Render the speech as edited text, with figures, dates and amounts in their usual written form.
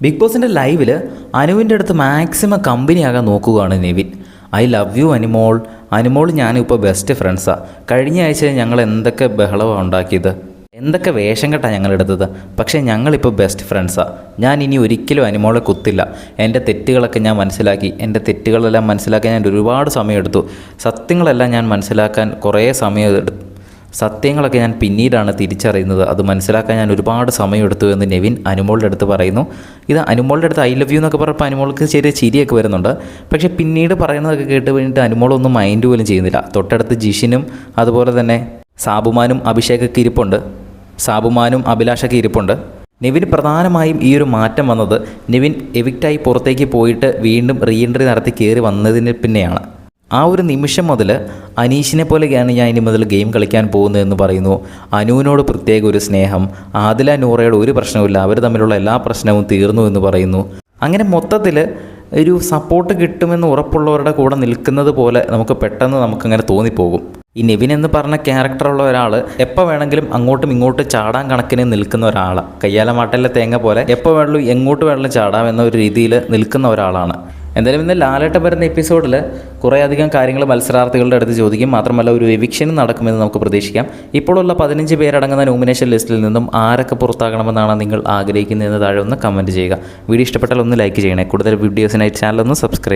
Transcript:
Big ബോസിൻ്റെ ലൈവിൽ അനുവിൻ്റെ അടുത്ത് മാക്സിമം കമ്പനിയാകാൻ നോക്കുകയാണ് Nivin. I love you Animol, Animol ഞാനും ഇപ്പോൾ ബെസ്റ്റ് ഫ്രണ്ട്സാണ്. കഴിഞ്ഞ ആഴ്ച ഞങ്ങൾ എന്തൊക്കെ ബഹളമാണ് ഉണ്ടാക്കിയത്, എന്തൊക്കെ വേഷം കെട്ടാണ് ഞങ്ങളെടുത്തത്, പക്ഷേ ഞങ്ങളിപ്പോൾ ബെസ്റ്റ് ഫ്രണ്ട്സാണ്. ഞാൻ ഇനി ഒരിക്കലും അനിമോളെ കുത്തില്ല. എൻ്റെ തെറ്റുകളൊക്കെ ഞാൻ മനസ്സിലാക്കി. എൻ്റെ തെറ്റുകളെല്ലാം മനസ്സിലാക്കാൻ ഞാൻ ഒരുപാട് സമയമെടുത്തു. സത്യങ്ങളെല്ലാം ഞാൻ മനസ്സിലാക്കാൻ കുറേ സമയമെടുത്തു. സത്യങ്ങളൊക്കെ ഞാൻ പിന്നീടാണ് തിരിച്ചറിയുന്നത്. അത് മനസ്സിലാക്കാൻ ഞാൻ ഒരുപാട് സമയമെടുത്തു എന്ന് നെവിൻ അനുമോളുടെ അടുത്ത് പറയുന്നു. ഇത് അനുമോളുടെ അടുത്ത് ഐ ലവ് യു എന്നൊക്കെ പറഞ്ഞപ്പോൾ അനുമോൾക്ക് ചെറിയ ചിരിയൊക്കെ വരുന്നുണ്ട്. പക്ഷേ പിന്നീട് പറയുന്നതൊക്കെ കേട്ട് കഴിഞ്ഞിട്ട് അനുമോളൊന്നും മൈൻഡ് പോലും ചെയ്യുന്നില്ല. തൊട്ടടുത്ത് ജിഷിനും അതുപോലെ തന്നെ സാബുമാനും അഭിഷേകൊക്കെ ഇരിപ്പുണ്ട്, സാബുമാനും അഭിലാഷൊക്കെ ഇരിപ്പുണ്ട്. നെവിന് പ്രധാനമായും ഈ ഒരു മാറ്റം വന്നത് നെവിൻ എവിക്റ്റായി പുറത്തേക്ക് പോയിട്ട് വീണ്ടും റീ എൻട്രി നടത്തി കയറി വന്നതിന് പിന്നെയാണ്. ആ ഒരു നിമിഷം മുതൽ അനീഷിനെ പോലെയാണ് ഞാൻ ഇനി മുതൽ ഗെയിം കളിക്കാൻ പോകുന്നതെന്ന് പറയുന്നു. അനുവിനോട് പ്രത്യേക ഒരു സ്നേഹം, ആദില നൂറയോട് ഒരു പ്രശ്നവുമില്ല, അവർ തമ്മിലുള്ള എല്ലാ പ്രശ്നവും തീർന്നു എന്ന് പറയുന്നു. അങ്ങനെ മൊത്തത്തിൽ ഒരു സപ്പോർട്ട് കിട്ടുമെന്ന് ഉറപ്പുള്ളവരുടെ കൂടെ നിൽക്കുന്നത് പോലെ നമുക്ക് പെട്ടെന്ന് നമുക്കങ്ങനെ തോന്നിപ്പോകും. ഈ നെവിൻ എന്ന് പറഞ്ഞ ക്യാരക്ടറുള്ള ഒരാൾ എപ്പോൾ വേണമെങ്കിലും അങ്ങോട്ടും ഇങ്ങോട്ടും ചാടാൻ കണക്കിന് നിൽക്കുന്ന ഒരാളാണ്. കയ്യാലമാട്ടലിലെ തേങ്ങ പോലെ എപ്പോൾ വേണമെങ്കിലും എങ്ങോട്ട് വേണമെങ്കിലും ചാടാം എന്ന ഒരു രീതിയിൽ നിൽക്കുന്ന ഒരാളാണ്. എന്തായാലും ഇന്ന് ലാലേട്ടൻ വരുന്ന എപ്പിസോഡിൽ കുറേയധികം കാര്യങ്ങൾ മത്സരാർത്ഥികളുടെ അടുത്ത് ചോദിക്കും. മാത്രമല്ല ഒരു എവിക്ഷനും നടക്കുമെന്ന് നമുക്ക് പ്രതീക്ഷിക്കാം. ഇപ്പോഴുള്ള 15 പേരടങ്ങുന്ന നോമിനേഷൻ ലിസ്റ്റിൽ നിന്നും ആരൊക്കെ പുറത്താകണമെന്നാണ് നിങ്ങൾ ആഗ്രഹിക്കുന്നതെന്ന് താഴെ ഒന്ന് കമൻറ്റ് ചെയ്യുക. വീഡിയോ ഇഷ്ടപ്പെട്ടാൽ ഒന്ന് ലൈക്ക് ചെയ്യണേ. കൂടുതൽ വീഡിയോസിനായി ചാനൽ ഒന്ന് സബ്സ്ക്രൈബ്